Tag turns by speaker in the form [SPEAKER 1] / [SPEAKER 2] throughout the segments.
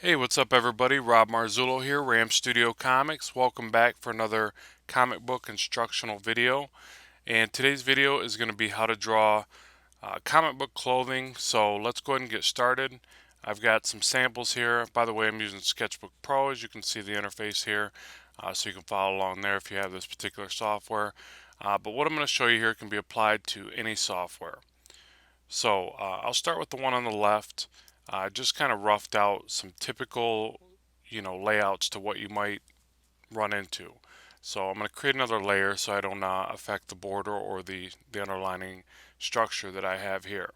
[SPEAKER 1] Hey, what's up, everybody? Rob Marzullo here, Ram Studio Comics. Welcome back for another comic book instructional video. And today's video is going to be how to draw comic book clothing. So let's go ahead and get started. I've got some samples here. By the way, I'm using Sketchbook Pro, as you can see the interface here, so you can follow along there if you have this particular software. But what I'm going to show you here can be applied to any software. So I'll start with the one on the left. I just kind of roughed out some typical, layouts to what you might run into. So I'm going to create another layer so I don't affect the border or the underlining structure that I have here.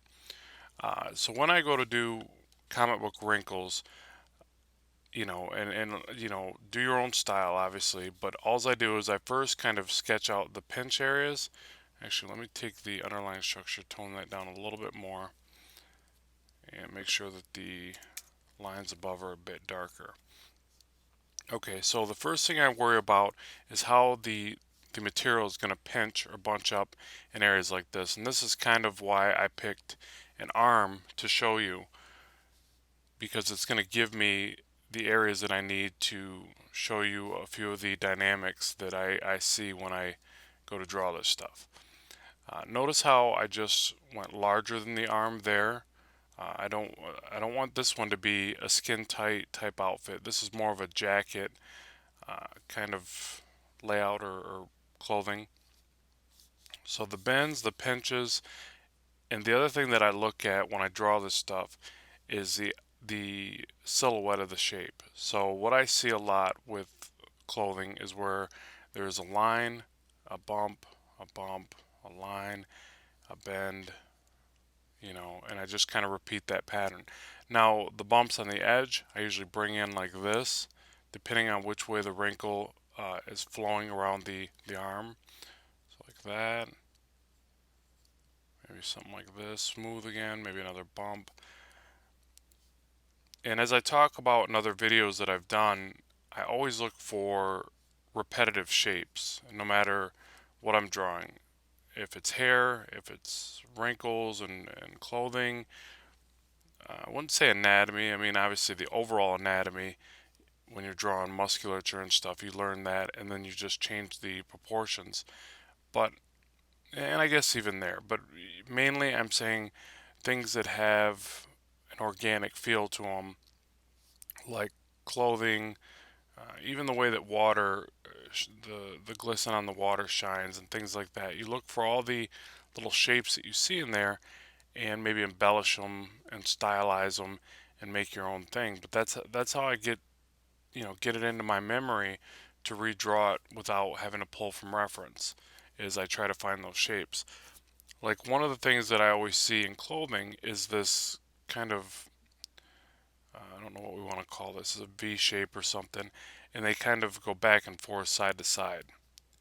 [SPEAKER 1] So when I go to do comic book wrinkles, and do your own style, obviously, but all I do is I first kind of sketch out the pinch areas. Actually, let me take the underlying structure, tone that down a little bit more, and make sure that the lines above are a bit darker. Okay, so the first thing I worry about is how the material is going to pinch or bunch up in areas like this. And this is kind of why I picked an arm to show you, because it's going to give me the areas that I need to show you a few of the dynamics that I see when I go to draw this stuff. Notice how I just went larger than the arm there. I don't want this one to be a skin tight type outfit. This is more of a jacket kind of layout or clothing. So the bends, the pinches, and the other thing that I look at when I draw this stuff is the silhouette of the shape. So what I see a lot with clothing is where there's a line, a bump, a line, a bend, and I just kind of repeat that pattern. Now, the bumps on the edge, I usually bring in like this, depending on which way the wrinkle is flowing around the arm. So like that, maybe something like this, smooth again, maybe another bump. And as I talk about in other videos that I've done, I always look for repetitive shapes, no matter what I'm drawing. If it's hair, if it's wrinkles and clothing, I wouldn't say anatomy. I mean, obviously, the overall anatomy, when you're drawing musculature and stuff, you learn that and then you just change the proportions. But, and I guess even there, but mainly I'm saying things that have an organic feel to them, like clothing, even the way that water, the glisten on the water shines and things like that. You look for all the little shapes that you see in there and maybe embellish them and stylize them and make your own thing. But that's how I get it into my memory to redraw it without having to pull from reference. Is I try to find those shapes. Like one of the things that I always see in clothing is this kind of I don't know what we want to call this, is a V shape or something, and they kind of go back and forth side to side.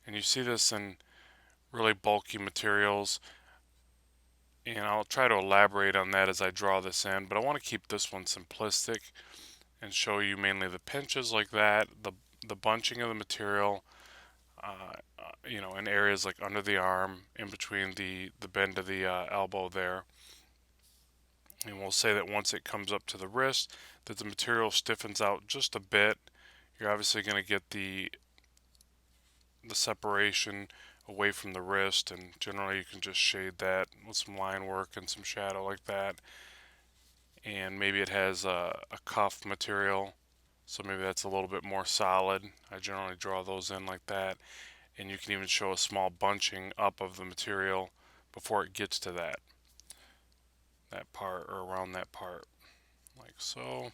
[SPEAKER 1] And you see this in really bulky materials, and I'll try to elaborate on that as I draw this in, but I want to keep this one simplistic and show you mainly the pinches like that, the bunching of the material, in areas like under the arm, in between the bend of the elbow there. And we'll say that once it comes up to the wrist, that the material stiffens out just a bit. You're obviously going to get the separation away from the wrist, and generally you can just shade that with some line work and some shadow like that. And maybe it has a cuff material, so maybe that's a little bit more solid. I generally draw those in like that, and you can even show a small bunching up of the material before it gets to that part or around that part, like so.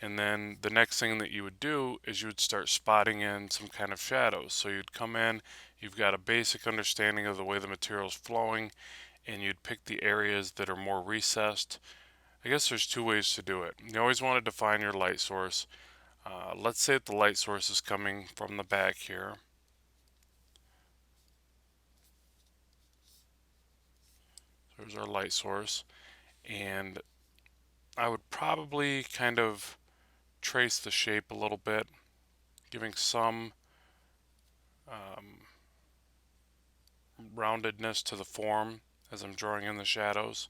[SPEAKER 1] And then the next thing that you would do is you would start spotting in some kind of shadows. So you'd come in, you've got a basic understanding of the way the material is flowing, and you'd pick the areas that are more recessed. I guess there's two ways to do it. You always want to define your light source. Let's say that the light source is coming from the back here. There's our light source. And I would probably kind of trace the shape a little bit, giving some um, roundedness to the form as I'm drawing in the shadows.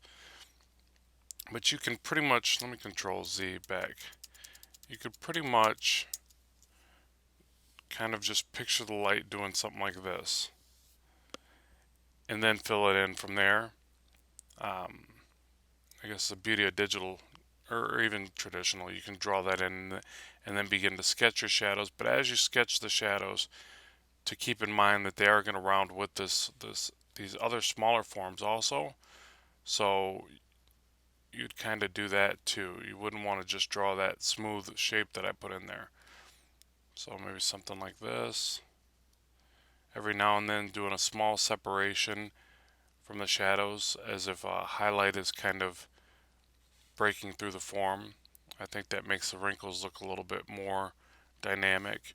[SPEAKER 1] But you can pretty much, let me control Z back. You could pretty much kind of just picture the light doing something like this and then fill it in from there. Um, I guess the beauty of digital or even traditional, you can draw that in and then begin to sketch your shadows. But as you sketch the shadows, to keep in mind that they are going to round with these other smaller forms also. So you'd kind of do that too. You wouldn't want to just draw that smooth shape that I put in there. So maybe something like this. Every now and then doing a small separation from the shadows as if a highlight is kind of breaking through the form. I think that makes the wrinkles look a little bit more dynamic.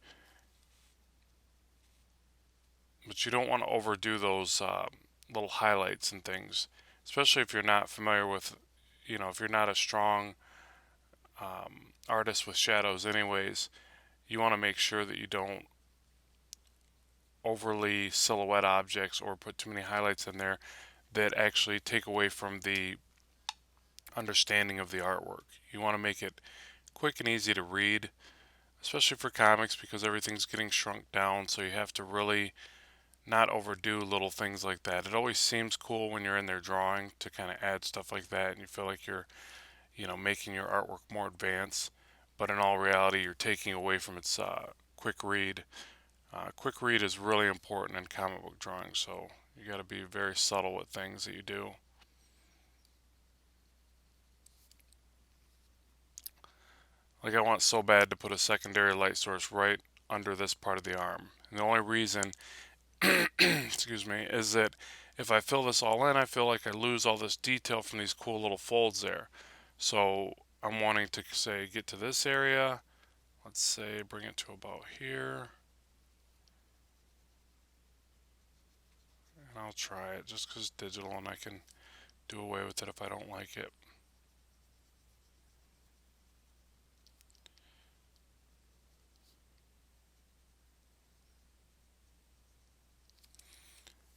[SPEAKER 1] But you don't want to overdo those little highlights and things, especially if you're not familiar with, if you're not a strong artist with shadows, anyways. You want to make sure that you don't overly silhouette objects or put too many highlights in there that actually take away from the understanding of the artwork. You want to make it quick and easy to read, especially for comics because everything's getting shrunk down, so you have to really not overdo little things like that. It always seems cool when you're in there drawing to kind of add stuff like that and you feel like you're, making your artwork more advanced, but in all reality, you're taking away from its quick read. Quick read is really important in comic book drawing, so you got to be very subtle with things that you do. Like I want so bad to put a secondary light source right under this part of the arm. And the only reason, excuse me, is that if I fill this all in, I feel like I lose all this detail from these cool little folds there. So I'm wanting to say get to this area. Let's say bring it to about here. And I'll try it just because it's digital and I can do away with it if I don't like it.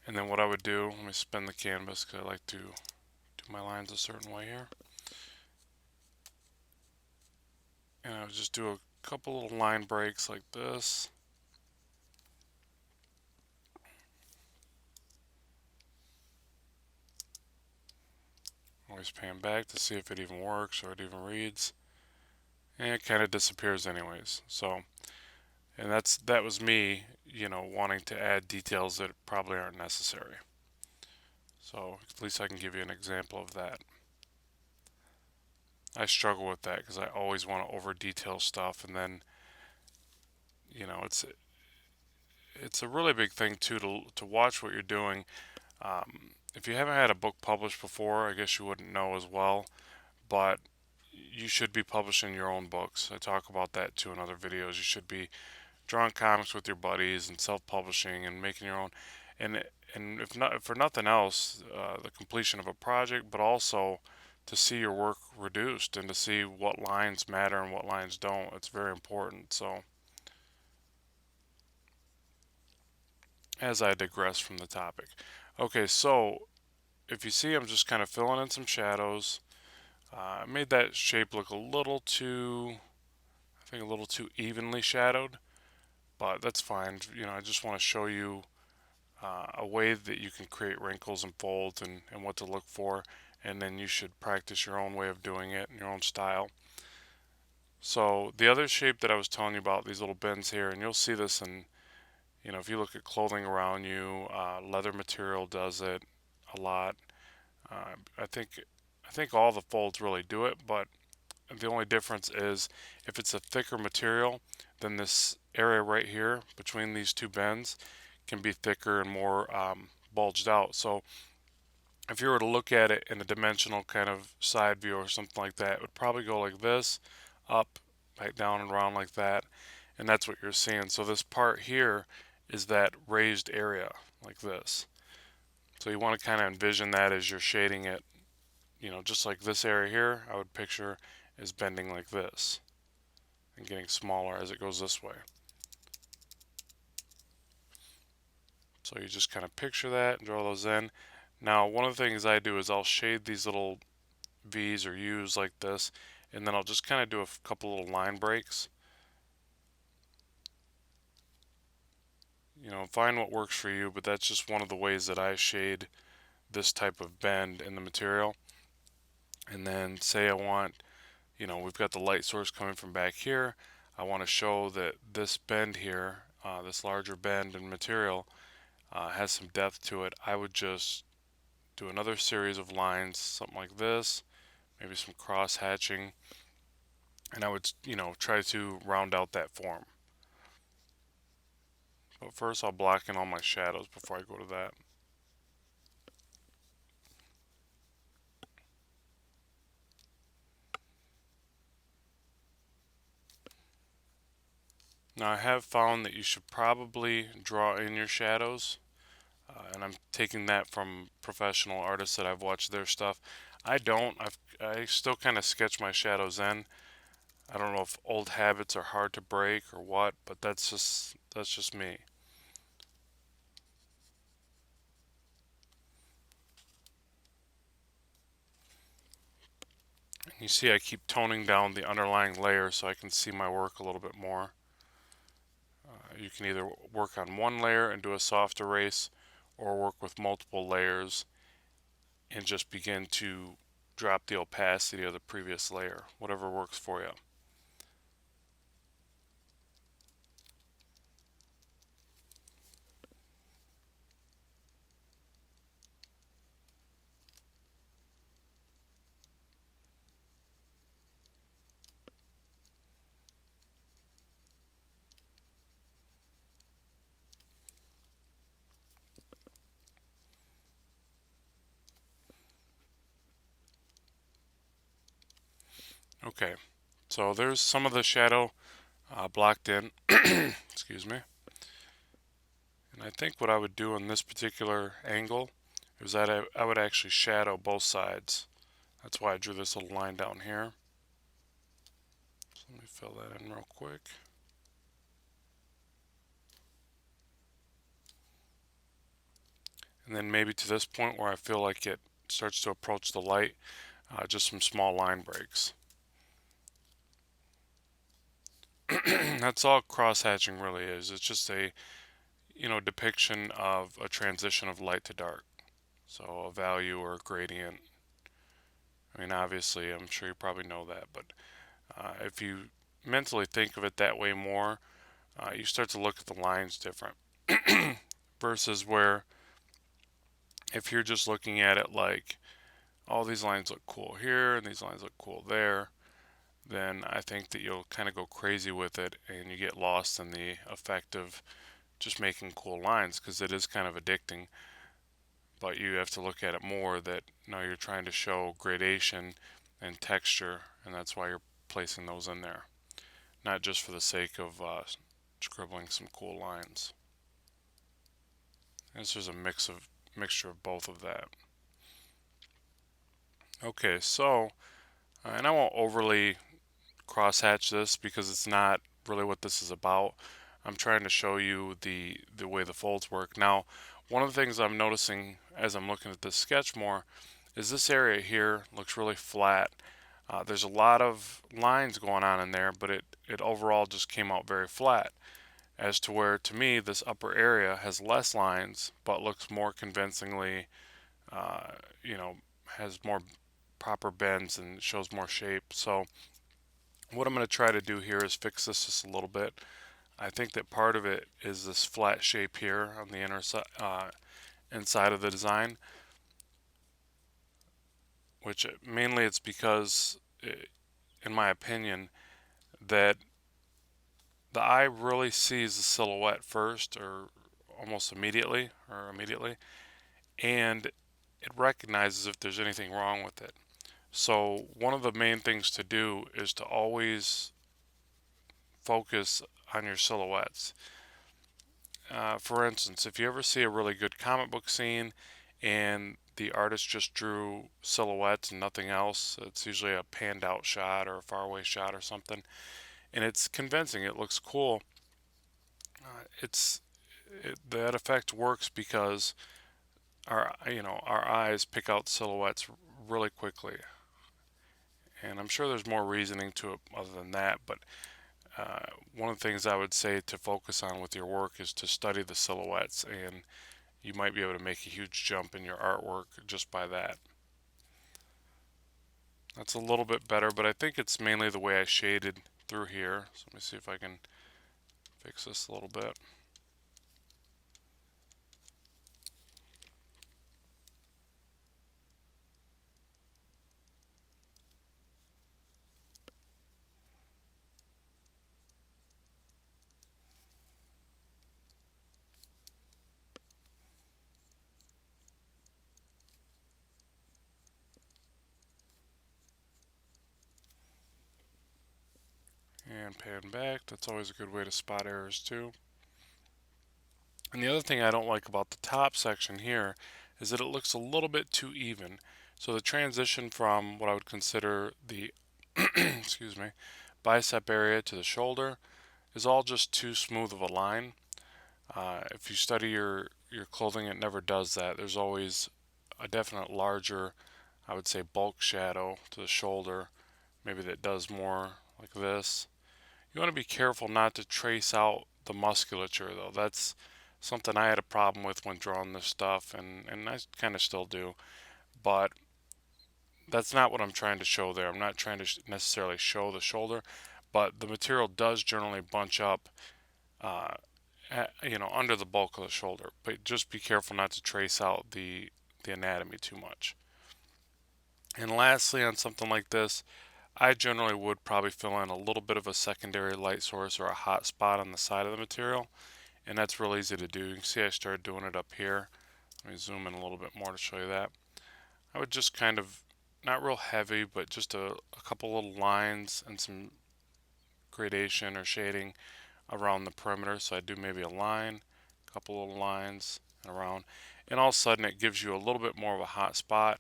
[SPEAKER 1] And then what I would do, let me spin the canvas because I like to do my lines a certain way here. And I would just do a couple little line breaks like this. Always pan back to see if it even works or it even reads. And it kind of disappears anyways. So, and that was me, wanting to add details that probably aren't necessary. So at least I can give you an example of that. I struggle with that because I always want to over detail stuff, and then it's a really big thing too to watch what you're doing. If you haven't had a book published before, I guess you wouldn't know as well, but you should be publishing your own books. I talk about that too in other videos. You should be drawing comics with your buddies and self-publishing and making your own. And if not for nothing else, the completion of a project, but also to see your work reduced and to see what lines matter and what lines don't. It's very important. So, as I digress from the topic, okay, so if you see, I'm just kind of filling in some shadows. I made that shape look a little too, I think, a little too evenly shadowed, but that's fine. I just want to show you a way that you can create wrinkles and folds and what to look for, and then you should practice your own way of doing it in your own style. So the other shape that I was telling you about, these little bends here, and you'll see this in, if you look at clothing around you, leather material does it a lot. I think all the folds really do it, but the only difference is if it's a thicker material, then this area right here between these two bends can be thicker and more bulged out. So if you were to look at it in a dimensional kind of side view or something like that, it would probably go like this, up, back down and around like that. And that's what you're seeing. So this part here is that raised area like this. So you want to kind of envision that as you're shading it, just like this area here, I would picture is bending like this and getting smaller as it goes this way. So you just kind of picture that and draw those in. Now, one of the things I do is I'll shade these little V's or U's like this, and then I'll just kind of do a couple little line breaks. Find what works for you, but that's just one of the ways that I shade this type of bend in the material. And then say I want, we've got the light source coming from back here. I want to show that this bend here, this larger bend in material, has some depth to it. I would just do another series of lines, something like this, maybe some cross hatching, and I would, try to round out that form. But first I'll block in all my shadows before I go to that. Now I have found that you should probably draw in your shadows, and I'm taking that from professional artists that I've watched their stuff. I don't. I still kind of sketch my shadows in. I don't know if old habits are hard to break or what, but that's just me. And you see I keep toning down the underlying layer so I can see my work a little bit more. You can either work on one layer and do a soft erase, or work with multiple layers and just begin to drop the opacity of the previous layer, whatever works for you. Okay, so there's some of the shadow blocked in. Excuse me. And I think what I would do in this particular angle is that I would actually shadow both sides. That's why I drew this little line down here. So let me fill that in real quick. And then maybe to this point where I feel like it starts to approach the light, just some small line breaks. That's all cross hatching really is. It's just a depiction of a transition of light to dark. So a value or a gradient. I mean, obviously, I'm sure you probably know that, but if you mentally think of it that way more, you start to look at the lines different. Versus where if you're just looking at it like, all these lines look cool here and these lines look cool there, then I think that you'll kind of go crazy with it and you get lost in the effect of just making cool lines because it is kind of addicting. But you have to look at it more that now you're trying to show gradation and texture, and that's why you're placing those in there, not just for the sake of scribbling some cool lines. This is a mixture of both of that. Okay, so and I won't overly crosshatch this because it's not really what this is about. I'm trying to show you the way the folds work. Now, one of the things I'm noticing as I'm looking at this sketch more is this area here looks really flat. There's a lot of lines going on in there, but it overall just came out very flat. As to where, to me, this upper area has less lines, but looks more convincingly, uh, you know, has more proper bends and shows more shape. So what I'm going to try to do here is fix this just a little bit. I think that part of it is this flat shape here on the inside of the design, which mainly it's because, in my opinion, that the eye really sees the silhouette first or almost immediately and it recognizes if there's anything wrong with it. So one of the main things to do is to always focus on your silhouettes. For instance, if you ever see a really good comic book scene and the artist just drew silhouettes and nothing else, it's usually a panned out shot or a faraway shot or something, and it's convincing, it looks cool. That effect works because our eyes pick out silhouettes really quickly. And I'm sure there's more reasoning to it other than that, but uh, one of the things I would say to focus on with your work is to study the silhouettes, and you might be able to make a huge jump in your artwork just by that. That's a little bit better, but I think it's mainly the way I shaded through here. So let me see if I can fix this a little bit. And pan back. That's always a good way to spot errors too. And the other thing I don't like about the top section here is that it looks a little bit too even. So the transition from what I would consider the excuse me, bicep area to the shoulder is all just too smooth of a line. If you study your clothing, it never does that. There's always a definite larger, I would say, bulk shadow to the shoulder, maybe that does more like this. You want to be careful not to trace out the musculature, though. That's something I had a problem with when drawing this stuff, and I kind of still do. But that's not what I'm trying to show there. I'm not trying to necessarily show the shoulder, but the material does generally bunch up, uh, under the bulk of the shoulder. But just be careful not to trace out the anatomy too much. And lastly, on something like this, I generally would probably fill in a little bit of a secondary light source or a hot spot on the side of the material, and that's real easy to do. You can see I started doing it up here. Let me zoom in a little bit more to show you that. I would just kind of, not real heavy, but just a couple little lines and some gradation or shading around the perimeter. So I do maybe a line, a couple little lines and around, and all of a sudden it gives you a little bit more of a hot spot.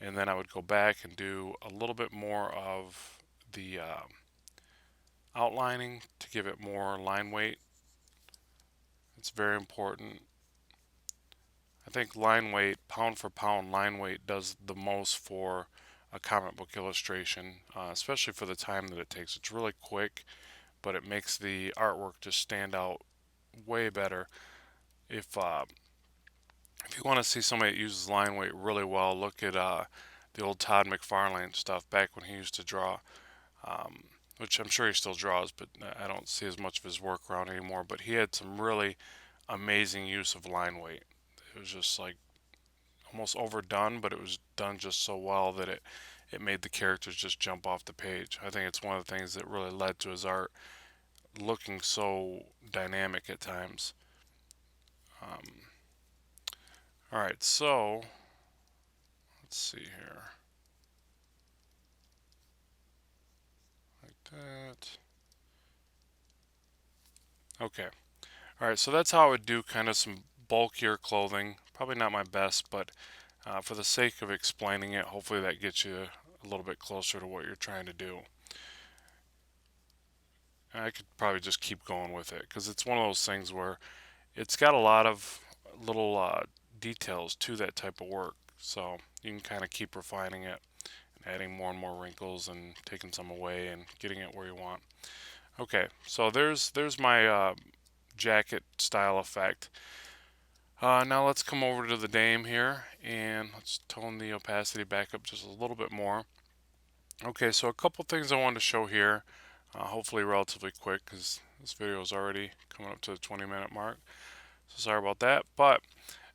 [SPEAKER 1] And then I would go back and do a little bit more of the outlining to give it more line weight. It's very important. I think line weight, pound for pound, line weight does the most for a comic book illustration, especially for the time that it takes. It's really quick, but it makes the artwork just stand out way better. If you want to see somebody that uses line weight really well, look at the old Todd McFarlane stuff back when he used to draw, um, which I'm sure he still draws, but I don't see as much of his work around anymore. But he had some really amazing use of line weight. It was just like almost overdone, but it was done just so well that it made the characters just jump off the page. I think it's one of the things that really led to his art looking so dynamic at times. Um, all right, so let's see here, like that. Okay. All right, so that's how I would do kind of some bulkier clothing. Probably not my best, but for the sake of explaining it, hopefully that gets you a little bit closer to what you're trying to do. I could probably just keep going with it because it's one of those things where it's got a lot of little details to that type of work. So you can kind of keep refining it, and adding more and more wrinkles and taking some away and getting it where you want. Okay, so there's my jacket style effect. Now let's come over to the dame here and let's tone the opacity back up just a little bit more. Okay, so a couple things I wanted to show here, hopefully relatively quick because this video is already coming up to the 20-minute mark. So sorry about that. But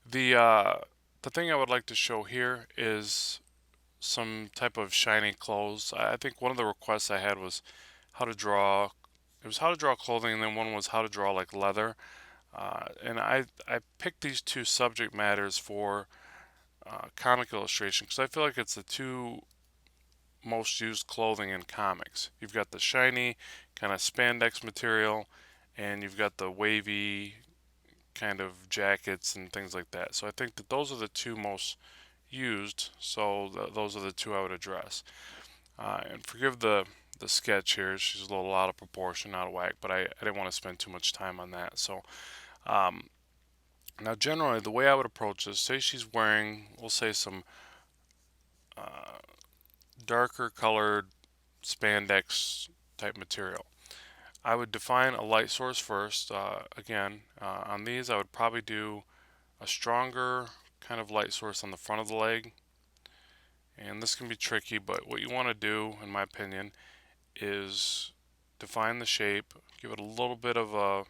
[SPEAKER 1] the thing I would like to show here is some type of shiny clothes. I think one of the requests I had was how to draw. It was how to draw clothing, and then one was how to draw like leather. And I picked these two subject matters for comic illustration because I feel like it's the two most used clothing in comics. You've got the shiny kind of spandex material, and you've got the wavy kind of jackets and things like that. So I think that those are the two most used. So those are the two I would address. And forgive the sketch here; she's a little out of proportion, out of whack. But I didn't want to spend too much time on that. So um, now, generally, the way I would approach this, say she's wearing, we'll say some uh, darker colored spandex type material. I would define a light source first. On these, I would probably do a stronger kind of light source on the front of the leg. And this can be tricky, but what you want to do, in my opinion, is define the shape, give it a little bit of a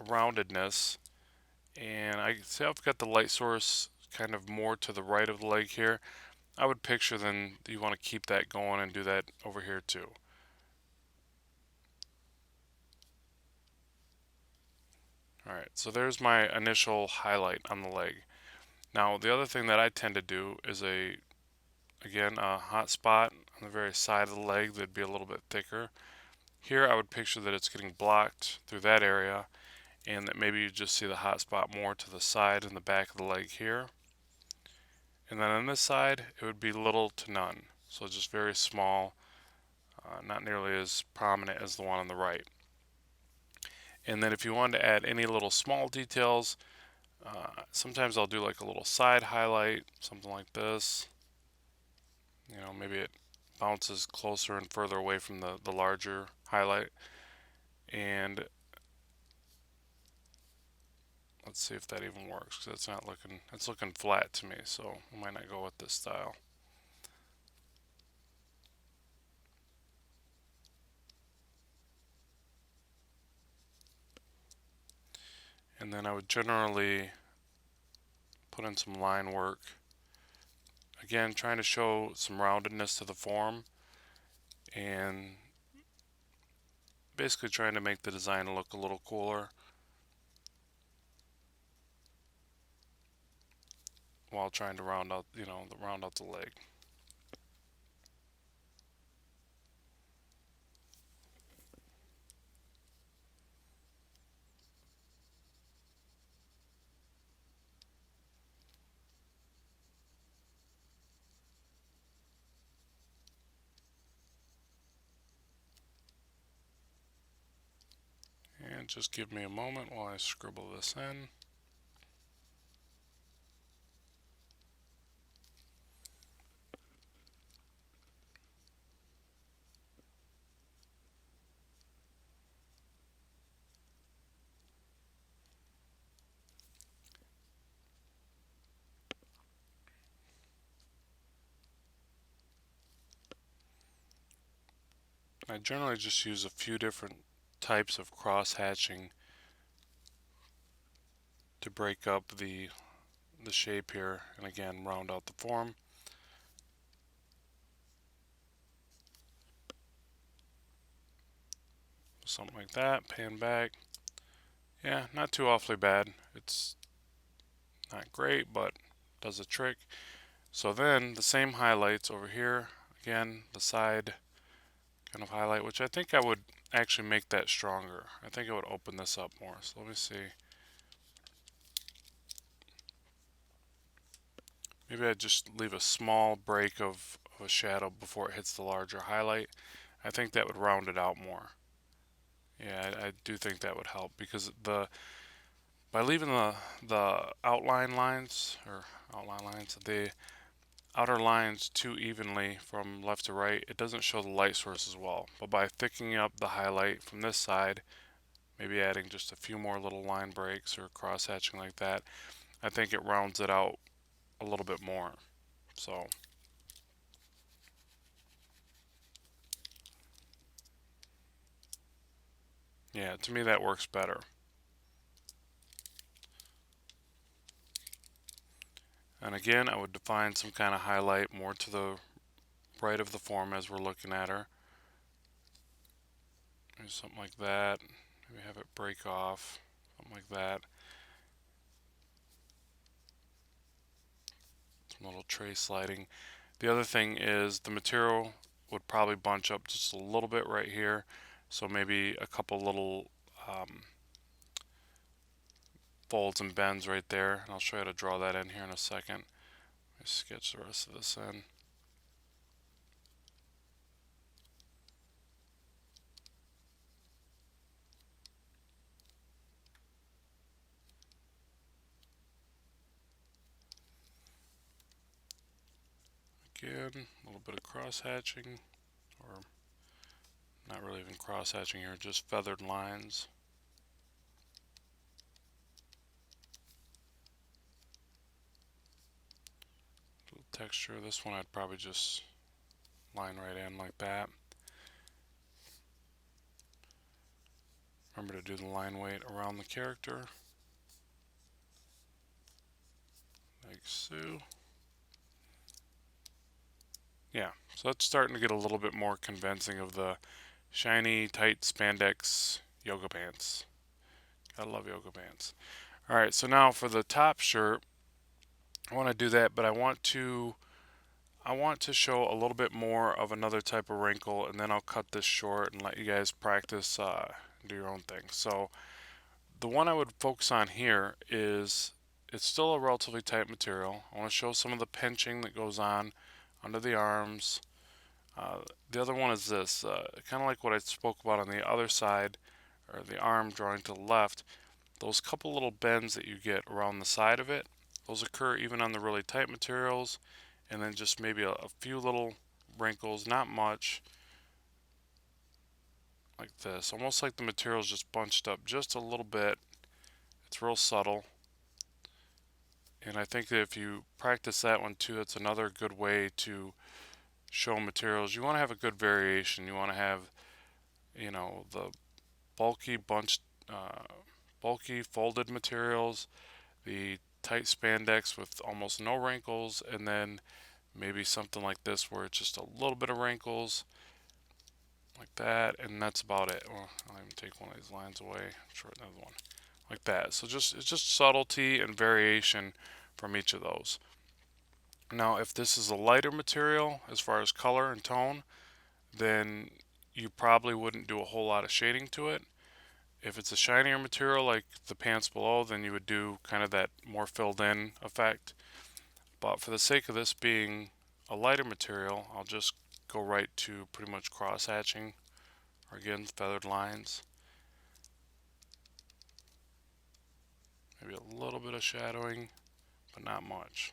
[SPEAKER 1] roundedness. And I see I've got the light source kind of more to the right of the leg here. I would picture then you want to keep that going and do that over here too. Alright, so there's my initial highlight on the leg. Now the other thing that I tend to do is a hot spot on the very side of the leg that'd be a little bit thicker. Here I would picture that it's getting blocked through that area and that maybe you just see the hot spot more to the side and the back of the leg here. And then on this side it would be little to none. So just very small, not nearly as prominent as the one on the right. And then if you wanted to add any little small details, sometimes I'll do like a little side highlight, something like this. You know, maybe it bounces closer and further away from the larger highlight. And let's see if that even works, because it's looking flat to me, so I might not go with this style. And then I would generally put in some line work. Again, trying to show some roundedness to the form and basically trying to make the design look a little cooler while trying to round out, round out the leg. And just give me a moment while I scribble this in. I generally just use a few different types of cross hatching to break up the shape here and again round out the form. Something like that, pan back. Yeah, not too awfully bad. It's not great, but does the trick. So then the same highlights over here, again, the side kind of highlight, which I think I would actually make that stronger. I think it would open this up more. So let me see. Maybe I'd just leave a small break of a shadow before it hits the larger highlight. I think that would round it out more. Yeah, I do think that would help because by leaving the outline lines, the outer lines too evenly from left to right, it doesn't show the light source as well. But by thickening up the highlight from this side, maybe adding just a few more little line breaks or cross hatching like that, I think it rounds it out a little bit more. So yeah, to me that works better. And again, I would define some kind of highlight more to the right of the form as we're looking at her. Maybe something like that. Maybe have it break off, something like that. Some little trace lighting. The other thing is the material would probably bunch up just a little bit right here. So maybe a couple little folds and bends right there. And I'll show you how to draw that in here in a second. Let me sketch the rest of this in. again, a little bit of cross hatching, or not really even cross hatching here, just feathered lines. Little texture. This one I'd probably just line right in like that. Remember to do the line weight around the character, like so. Yeah, so that's starting to get a little bit more convincing of the shiny, tight spandex yoga pants. I love yoga pants. Alright, so now for the top shirt, I want to do that, but I want to show a little bit more of another type of wrinkle, and then I'll cut this short and let you guys practice, do your own thing. So the one I would focus on here is, it's still a relatively tight material. I want to show some of the pinching that goes on under the arms. The other one is this, kind of like what I spoke about on the other side, or the arm drawing to the left. Those couple little bends that you get around the side of it, those occur even on the really tight materials, and then just maybe a few little wrinkles, not much, like this, almost like the material's just bunched up just a little bit. It's real subtle, and I think that if you practice that one too, that's another good way to show materials. You want to have a good variation. You want to have, you know, the bulky bunched, bulky folded materials, the tight spandex with almost no wrinkles, and then maybe something like this where it's just a little bit of wrinkles, like that, and that's about it. Well, I'll even take one of these lines away, shorten another one, like that. So it's just subtlety and variation from each of those. Now, if this is a lighter material as far as color and tone, then you probably wouldn't do a whole lot of shading to it. If it's a shinier material like the pants below, then you would do kind of that more filled in effect. But for the sake of this being a lighter material, I'll just go right to pretty much cross hatching, or again, feathered lines. Maybe a little bit of shadowing, but not much.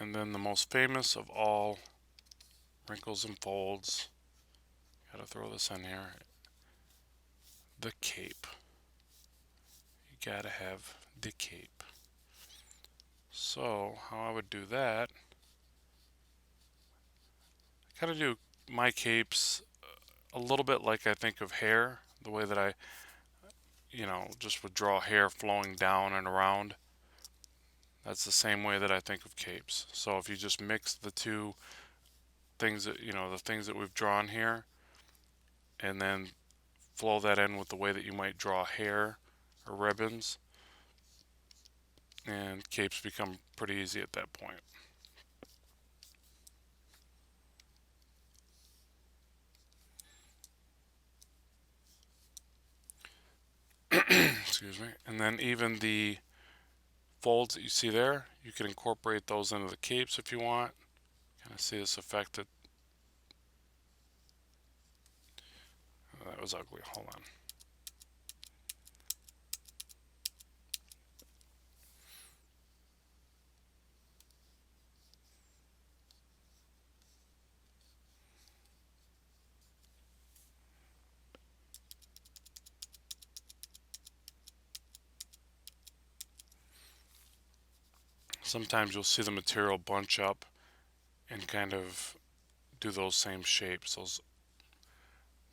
[SPEAKER 1] And then the most famous of all wrinkles and folds, gotta throw this in here, the cape. You gotta have the cape. So how I would do that, I kind of do my capes a little bit like I think of hair, the way that I, just would draw hair flowing down and around. That's the same way that I think of capes. So if you just mix the two things that, the things that we've drawn here, and then flow that in with the way that you might draw hair or ribbons, and capes become pretty easy at that point. Excuse me. And then even the folds that you see there, you can incorporate those into the capes if you want. Kind of see this effect that, that was ugly. Hold on. Sometimes you'll see the material bunch up and kind of do those same shapes, those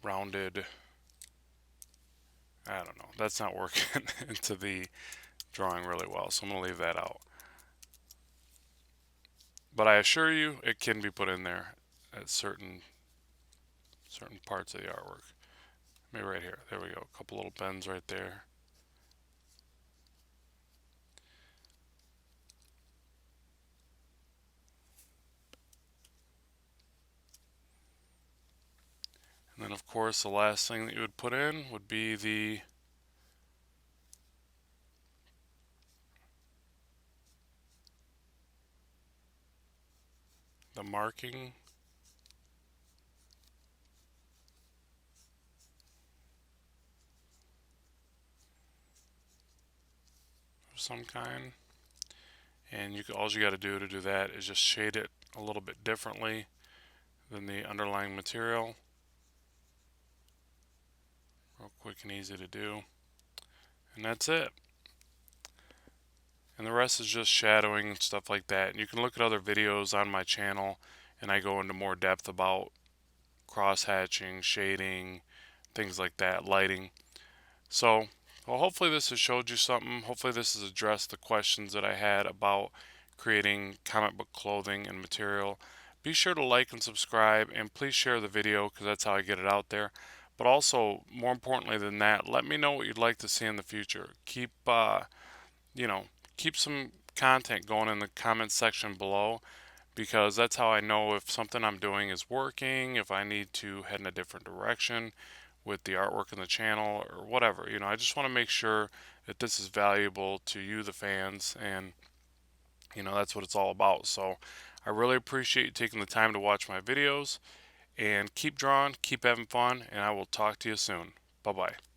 [SPEAKER 1] rounded, I don't know, that's not working into the drawing really well, so I'm going to leave that out. But I assure you, it can be put in there at certain parts of the artwork. Maybe right here. There we go. A couple little bends right there. And then, of course, the last thing that you would put in would be the marking of some kind. And all you got to do that is just shade it a little bit differently than the underlying material. Real quick and easy to do. And that's it. And the rest is just shadowing and stuff like that. And you can look at other videos on my channel, and I go into more depth about cross hatching, shading, things like that, lighting. So, well, hopefully this has showed you something. Hopefully this has addressed the questions that I had about creating comic book clothing and material. Be sure to like and subscribe, and please share the video because that's how I get it out there. But also, more importantly than that, let me know what you'd like to see in the future. You know, keep some content going in the comments section below, because that's how I know if something I'm doing is working, if I need to head in a different direction with the artwork in the channel or whatever. I just want to make sure that this is valuable to you, the fans, and that's what it's all about. So I really appreciate you taking the time to watch my videos, and keep drawing, keep having fun, and I will talk to you soon. Bye bye.